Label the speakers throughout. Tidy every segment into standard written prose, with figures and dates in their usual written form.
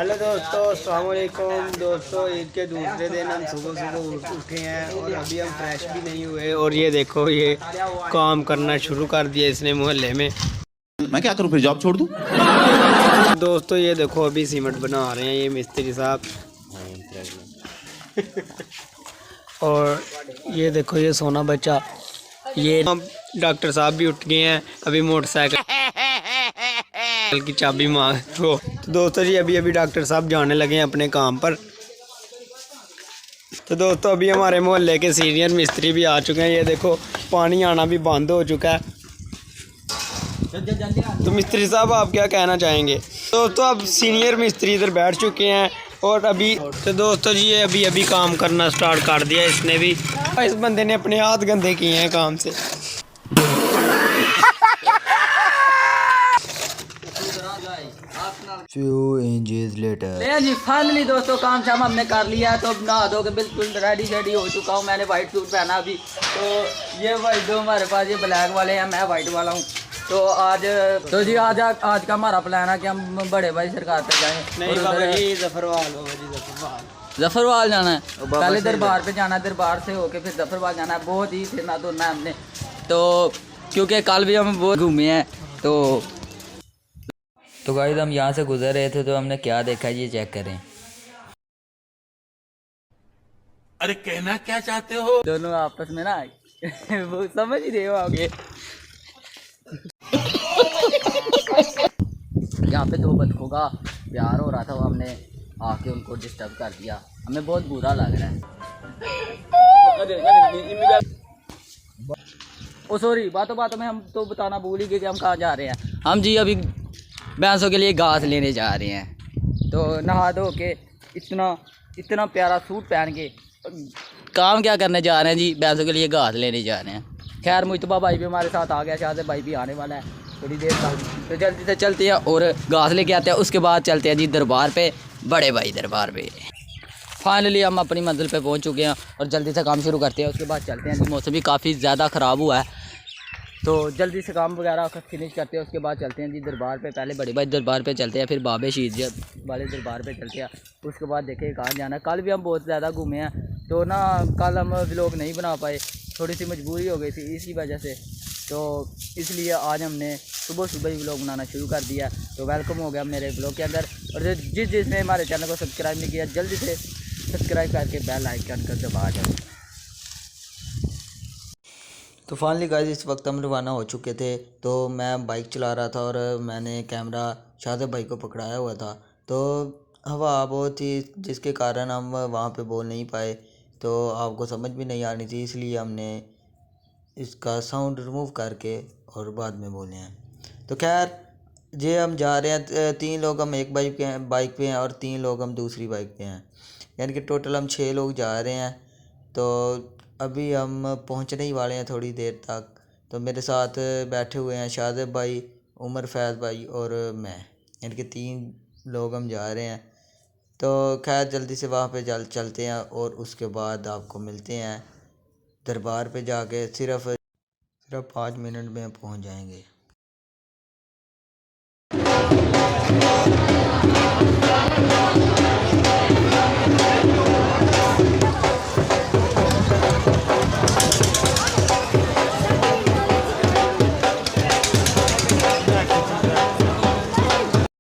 Speaker 1: Hello दोस्तों, अस्सलाम वालेकुम दोस्तों। ईद के दूसरे दिन हम सुबह सुबह उठे हैं और अभी हम फ्रेश भी नहीं हुए और ये देखो ये काम करना शुरू कर दिया इसने मोहल्ले में।
Speaker 2: मैं क्या करूं, फिर जॉब छोड़ दूं?
Speaker 1: दोस्तों ये देखो अभी सीमेंट बना रहे हैं ये मिस्त्री साहब। और ये देखो ये सोना बच्चा, ये डॉक्टर साहब भी उठ गए हैं। अभी मोटरसाइकिल की चाबी मांग तो दोस्तों जी अभी अभी डॉक्टर साहब जाने लगे हैं अपने काम पर। तो दोस्तों अभी हमारे मोहल्ले के सीनियर मिस्त्री भी आ चुके हैं। ये देखो पानी आना भी बंद हो चुका है। तो मिस्त्री साहब आप क्या कहना चाहेंगे? दोस्तों अब सीनियर मिस्त्री इधर बैठ चुके हैं और अभी तो दोस्तों जी ये अभी अभी काम करना स्टार्ट कर दिया इसने भी। इस बंदे ने अपने हाथ गंदे किए हैं काम से।
Speaker 3: Few inches later.
Speaker 4: जी फाइनली दोस्तों काम शाम हमने कर लिया है। तो नहा धो के बिल्कुल रेडी शेडी हो चुका हूँ। मैंने वाइट सूट पहना अभी। तो ये वाइट दो हमारे पास ये ब्लैक वाले हैं, मैं वाइट वाला हूँ। तो आज तो जी आज का हमारा प्लान है कि हम बड़े भाई सरकार पे जाएँ।
Speaker 1: नहीं बाबा जी
Speaker 4: जफरवाल जाना है। पहले दरबार पे जाना है, दरबार से होके फिर जफरवाल जाना है। बहुत ही फिरना धुलना है हमने। तो क्योंकि कल भी हम बहुत घूमे हैं। तो गाइस हम यहाँ से गुजर रहे थे तो हमने क्या देखा ये चेक करें।
Speaker 2: अरे कहना क्या चाहते हो?
Speaker 4: दोनों आपस में ना वो समझ ही रहे हो आगे। यहाँ पे दो बतखों का प्यार हो रहा था, वो हमने आके उनको डिस्टर्ब कर दिया। हमें बहुत बुरा लग रहा है। ओ सॉरी, बातों में हम तो बताना भूल ही गए कि हम कहाँ जा रहे हैं। हम जी अभी भैंसों के लिए घास लेने जा रहे हैं। तो नहा धो के इतना प्यारा सूट पहन के काम क्या करने जा रहे हैं जी, भैंसों के लिए घास लेने जा रहे हैं। खैर मुस्तफा भाई भी हमारे साथ आ गया, शायद भाई भी आने वाला है थोड़ी देर तक। तो जल्दी से चलते हैं और घास लेके आते हैं। उसके बाद चलते हैं जी दरबार पे, बड़े भाई दरबार पे। फाइनली हम अपनी मंजिल पे पहुंच चुके हैं और जल्दी से काम शुरू करते हैं। उसके बाद चलते हैं जी, मौसम भी काफ़ी ज़्यादा ख़राब हुआ है तो जल्दी से काम वगैरह फिनिश करते हैं। उसके बाद चलते हैं जी दरबार पे। पहले बड़े भाई दरबार पे चलते हैं, फिर बाबे शहीद वाले दरबार पे चलते हैं। उसके बाद देखें कहाँ जाना है। कल भी हम बहुत ज़्यादा घूमे हैं तो ना कल हम व्लॉग नहीं बना पाए, थोड़ी सी मजबूरी हो गई थी इसी वजह से। तो इसलिए आज हमने सुबह ही व्लॉग बनाना शुरू कर दिया। तो वेलकम हो गया मेरे व्लॉग के अंदर। और जिसने हमारे चैनल को सब्सक्राइब नहीं किया जल्दी से सब्सक्राइब करके बेल आइकन कर दबा जाए।
Speaker 3: तो फाइनली गाइस इस वक्त हम रवाना हो चुके थे। तो मैं बाइक चला रहा था और मैंने कैमरा शाहज़ भाई को पकड़ाया हुआ था। तो हवा बहुत थी जिसके कारण हम वहाँ पे बोल नहीं पाए, तो आपको समझ भी नहीं आनी थी, इसलिए हमने इसका साउंड रिमूव करके और बाद में बोले हैं। तो खैर ये हम जा रहे हैं, 3 लोग हम एक बाइक पे हैं और 3 लोग हम दूसरी बाइक पे हैं, यानी कि टोटल हम 6 लोग जा रहे हैं। तो अभी हम पहुंचने ही वाले हैं थोड़ी देर तक। तो मेरे साथ बैठे हुए हैं शाहज़ भाई, उमर फैज़ भाई और मैं, यानी कि 3 लोग हम जा रहे हैं। तो खैर जल्दी से वहाँ पे चलते हैं और उसके बाद आपको मिलते हैं दरबार पे जाके। सिर्फ 5 मिनट में पहुँच जाएंगे।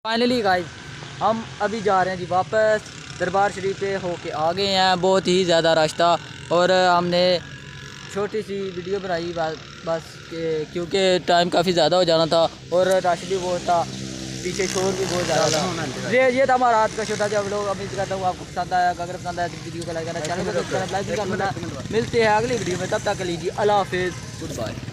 Speaker 4: फाइनली गाइस हम अभी जा रहे हैं जी वापस दरबार शरीफ पे होके आ गए हैं। बहुत ही ज़्यादा रश था और हमने छोटी सी वीडियो बनाई बस क्योंकि टाइम काफ़ी ज़्यादा हो जाना था और रश भी बहुत था, पीछे शोर भी बहुत ज़्यादा था। ये था हमारा आज का छोटा सा व्लॉग। उम्मीद करता हूँ आपको पसंद आया। अगर पसंद आया तो वीडियो को लाइक करना, चैनल को सब्सक्राइब कर लेना। मिलते हैं अगली वीडियो में, तब तक लीजिए अल्लाह हाफिज़, गुड बाय।